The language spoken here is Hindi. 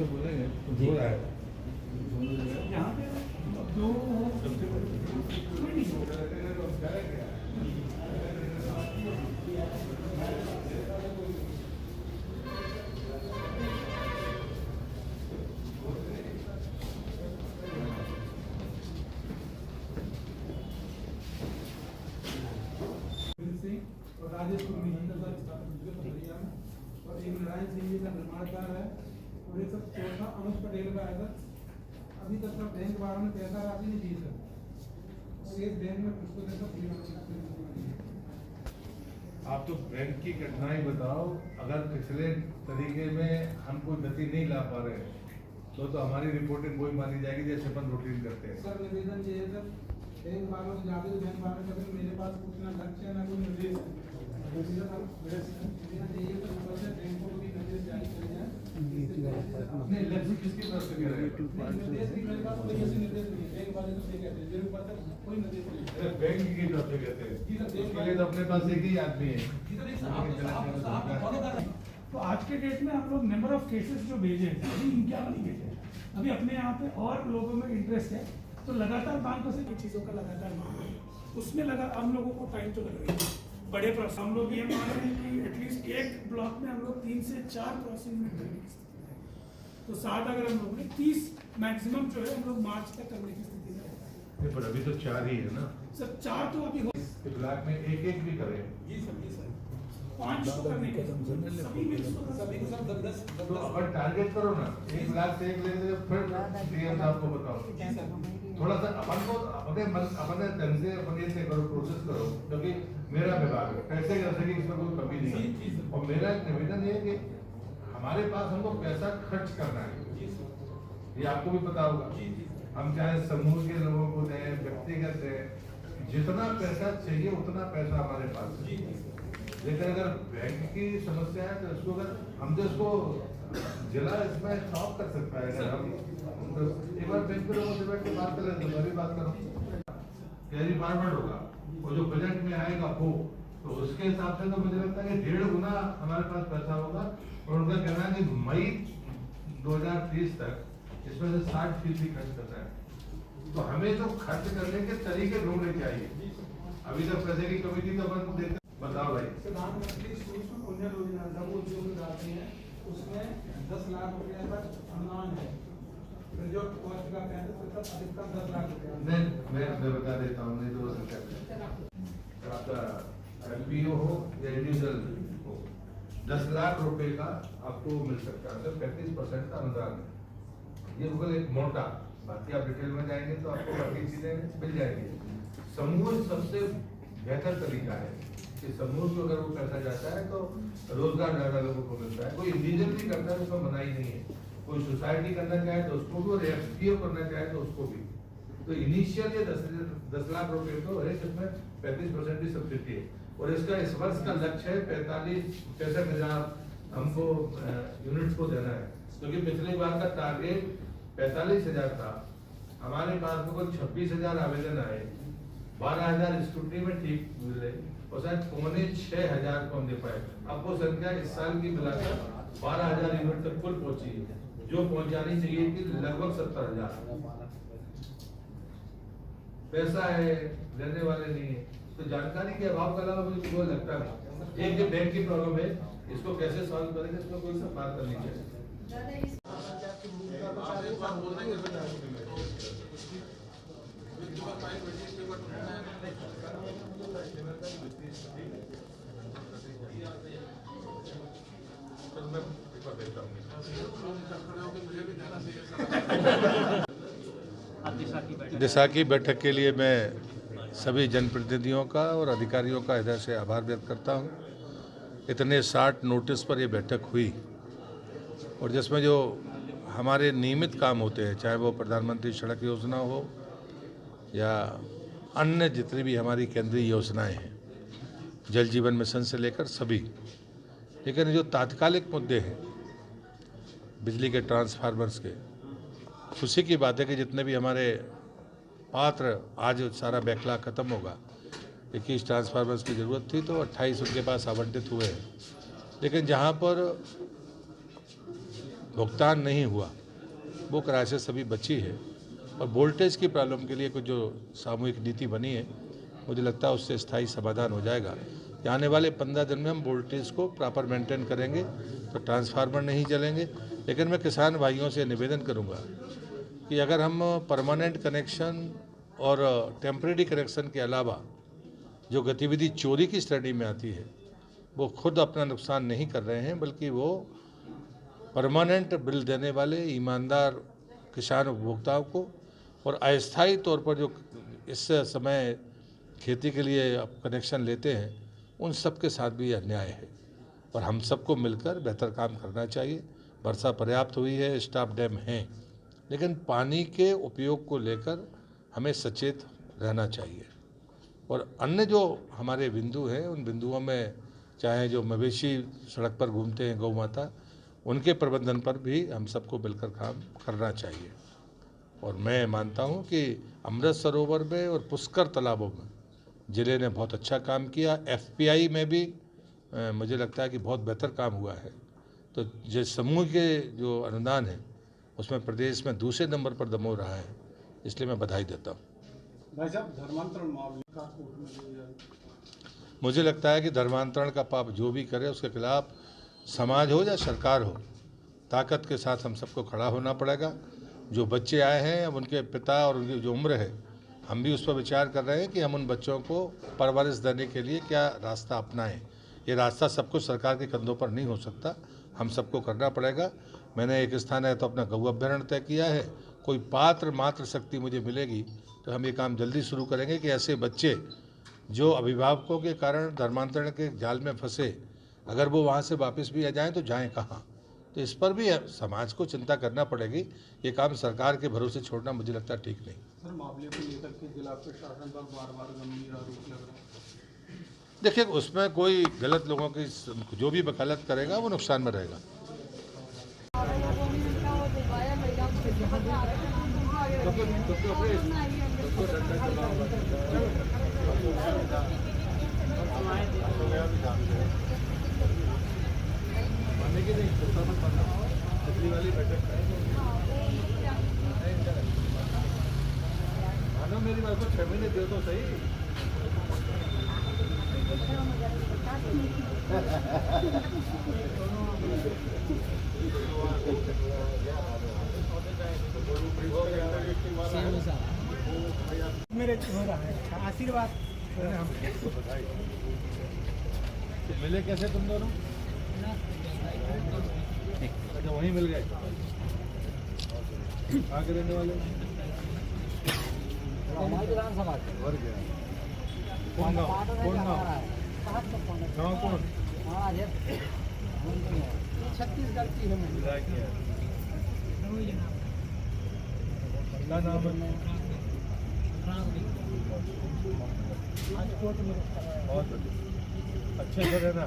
बोलेंगे यहाँ पे दो और राजेश और एक नारायण सिंह जी का निर्माणकार है और एक सब चौथा अनुज पटेल का है सर। अभी तक सर बैंक वालों ने पैसा राशि नहीं दी सर और एक बैंक में उसको आप तो बैंक की घटनाएं बताओ। अगर पिछले तरीके में हम कोई गति नहीं ला पा रहे तो हमारी रिपोर्टिंग वही मानी जाएगी जैसे अपन रूटीन करते हैं। सर निवेदन ये है सर, बैंक वालों से जाते बैंक वालों से मेरे पास कुछ ना लक्ष्य है ना कोई निर्देश है। बैंकों को भी निर्देश जारी करे जाए। नहीं, लक्ष्य किसकी तरफ से कह रहे हैं? निर्देश भी मेरे पास कोई ऐसे निर्देश नहीं है। बैंक वाले तो कहते हैं मेरे पास कोई निर्देश नहीं है। बैंक की तरफ से कहते हैं जी सर, उसके लिए तो अपने पास एक ही आदमी है। तो आज के डेट में हम लोग नंबर ऑफ केसेस जो भेजे हैं अभी इनके नहीं भेजे हैं। अभी अपने यहाँ पे और लोगों में इंटरेस्ट है तो लगातार बैंकों से इन चीज़ों का लगातार मांग है, उसमें लगा हम लोगों को टाइम तो लग रही है। बड़े प्रोसेस हम लोग ये मान रहे हैं कि एटलीस्ट एक ब्लॉक में हम लोग 3 से 4 क्रॉसिंग में करने की स्थिति है। तो 7 अगर हम लोग ने 30 मैक्सिमम जो है हम लोग मार्च तक करने की स्थिति में रहता है। पर अभी तो 4 ही है ना सर 4 तो अभी हो ब्लॉक में एक भी करें। जी सर, जी सर। 5 तो करने के सभी सभी को सब 10 तो अपन टारगेट करो ना, 1 लाख से 1 लेके फिर डीएम साहब को बताओ। थोड़ा सा अपन को अपने ढंग से अपन ये करो, प्रोसेस करो, क्योंकि मेरा विभाग है, पैसे की इसमें कोई कमी नहीं है। और मेरा एक निवेदन ये है कि हमारे पास हमको पैसा खर्च करना है, ये आपको भी पता होगा। हम चाहे समूह के लोगों को दें, व्यक्तिगत दें, जितना पैसा चाहिए उतना पैसा हमारे पास है। लेकिन अगर बैंक की समस्या है तो इसको अगर हम तो इसको जिला इसमें सॉल्व कर सकता है। अगर हम एक बार बैंक के लोगों से बैठ के बात करें तो मैं भी बात करूँ, कैरी फॉरवर्ड होगा वो जो बजट में आएगा वो, तो उसके हिसाब से तो मुझे लगता है कि 1.5 गुना हमारे पास पैसा होगा। और उनका कहना है कि मई 2030 तक इसमें से 60% खर्च करना है। तो हमें तो खर्च करने के तरीके ढूंढने चाहिए। अभी तक पैसे की कमी थी तो अपन देखते। बताओ भाई, प्रधानमंत्री सूक्ष्म उन्नयन योजना लघु उद्योग में डालते हैं, उसमें 10 लाख रुपए का अनुदान है। जो कॉस्ट का 35% अधिकतम 10 लाख रुपए। मैं बता देता हूँ, नहीं तो सकता आपका एमपीओ हो या इंडिविजुअल हो, 10 लाख रुपए का आपको मिल सकता है। सर 35% का अनुदान है। ये गूगल एक मोटा, बाकी आप डिटेल में जाएंगे तो आपको बाकी चीजें मिल जाएंगी। समूह सबसे बेहतर तरीका है कि समूह को अगर वो पैसा जाता है तो रोजगार ज्यादा लोगों को मिलता है। कोई इंडिविजुअल भी करता है उसका मनाही नहीं है, कोई सोसाइटी करना चाहे तो उसको भी, और एफपीओ करना चाहे तो उसको भी। तो इनिशियल ये 10 लाख रुपए तो है, जिसमें 35% की सब्सिडी है। और इसका इस वर्ष का लक्ष्य है 65,000 हमको यूनिट्स को देना है, क्योंकि पिछली बार का टारगेट 45,000 था। हमारे पास में कोई 26,000 आवेदन आए, 12,000 स्कूटी में ठीक मिले और शायद 5,600 को हम दे पाए। अब वो संख्या इस साल की मिलाकर 12,000 यूनिट तक कुल पहुंची है, जो पहुंचानी चाहिए थी लगभग 70,000। पैसा है, लेने वाले नहीं है, तो जानकारी के अभाव के अलावा मुझे कोई लगता नहीं। एक जो बैंक की प्रॉब्लम है, इसको कैसे सॉल्व करेंगे, इसमें कोई सब बात करनी चाहिए। दिशा की बैठक के लिए मैं सभी जनप्रतिनिधियों का और अधिकारियों का हृदय से आभार व्यक्त करता हूं। इतने 60 नोटिस पर ये बैठक हुई और जिसमें जो हमारे नियमित काम होते हैं, चाहे वो प्रधानमंत्री सड़क योजना हो या अन्य जितनी भी हमारी केंद्रीय योजनाएं हैं, जल जीवन मिशन से लेकर सभी। लेकिन जो तात्कालिक मुद्दे हैं बिजली के ट्रांसफार्मर्स के, खुशी की बात है कि जितने भी हमारे पात्र, आज सारा बैकलॉग खत्म होगा। 21 ट्रांसफार्मर्स की ज़रूरत थी तो 28 उनके पास आवंटित हुए हैं। लेकिन जहाँ पर भुगतान नहीं हुआ वो क्राइसिस अभी बची है, और वोल्टेज की प्रॉब्लम के लिए कुछ जो सामूहिक नीति बनी है, मुझे लगता है उससे स्थायी समाधान हो जाएगा कि आने वाले 15 दिन में हम वोल्टेज को प्रॉपर मेंटेन करेंगे तो ट्रांसफार्मर नहीं जलेंगे। लेकिन मैं किसान भाइयों से निवेदन करूंगा कि अगर हम परमानेंट कनेक्शन और टेम्परेरी कनेक्शन के अलावा जो गतिविधि चोरी की श्रेणी में आती है वो खुद अपना नुकसान नहीं कर रहे हैं, बल्कि वो परमानेंट बिल देने वाले ईमानदार किसान उपभोक्ताओं को और अस्थायी तौर पर जो इस समय खेती के लिए कनेक्शन लेते हैं उन सब के साथ भी अन्याय है, और हम सबको मिलकर बेहतर काम करना चाहिए। वर्षा पर्याप्त हुई है, स्टॉप डैम हैं, लेकिन पानी के उपयोग को लेकर हमें सचेत रहना चाहिए। और अन्य जो हमारे बिंदु हैं उन बिंदुओं में, चाहे जो मवेशी सड़क पर घूमते हैं, गौ माता, उनके प्रबंधन पर भी हम सबको मिलकर काम करना चाहिए। और मैं मानता हूं कि अमृत सरोवर में और पुष्कर तालाबों में ज़िले ने बहुत अच्छा काम किया। FPI में भी मुझे लगता है कि बहुत बेहतर काम हुआ है। तो जिस समूह के जो अनुदान है उसमें प्रदेश में दूसरे नंबर पर दमोह रहा है, इसलिए मैं बधाई देता हूँ। भाई साहब, धर्मांतरण मामले का कोर्ट में जो है, मुझे लगता है कि धर्मांतरण का पाप जो भी करे उसके खिलाफ समाज हो या सरकार हो, ताकत के साथ हम सबको खड़ा होना पड़ेगा। जो बच्चे आए हैं, अब उनके पिता और उनकी जो उम्र है, हम भी उस पर विचार कर रहे हैं कि हम उन बच्चों को परवरिश देने के लिए क्या रास्ता अपनाएं। ये रास्ता सब कुछ सरकार के कंधों पर नहीं हो सकता, हम सबको करना पड़ेगा। मैंने एक स्थान है तो अपना गौ अभ्यारण्य तय किया है। कोई पात्र मात्र शक्ति मुझे मिलेगी तो हम ये काम जल्दी शुरू करेंगे कि ऐसे बच्चे जो अभिभावकों के कारण धर्मांतरण के जाल में फंसे, अगर वो वहाँ से वापस भी आ जाएँ तो जाएँ कहाँ। तो इस पर भी समाज को चिंता करना पड़ेगी। ये काम सरकार के भरोसे छोड़ना मुझे लगता है ठीक नहीं। सर, मामले को लेकर के जिला प्रशासन पर बार-बार गंभीर आरोप लग रहा है। देखिए, उसमें कोई गलत लोगों की जो भी वकालत करेगा वो नुकसान में रहेगा। मेरी बात को 6 महीने दे तो सही। मेरे हो रहा है आशीर्वाद। तो मिले कैसे तुम दोनों? अच्छा, वहीं मिल गए। कहाँ के रहने वाले? भर गया। कौन गाँव? कौन गाँव? गाँव कौन? छत्तीसगढ़ की है। क्या नाम है? आज कोर्ट में बहुत अच्छे से रहना।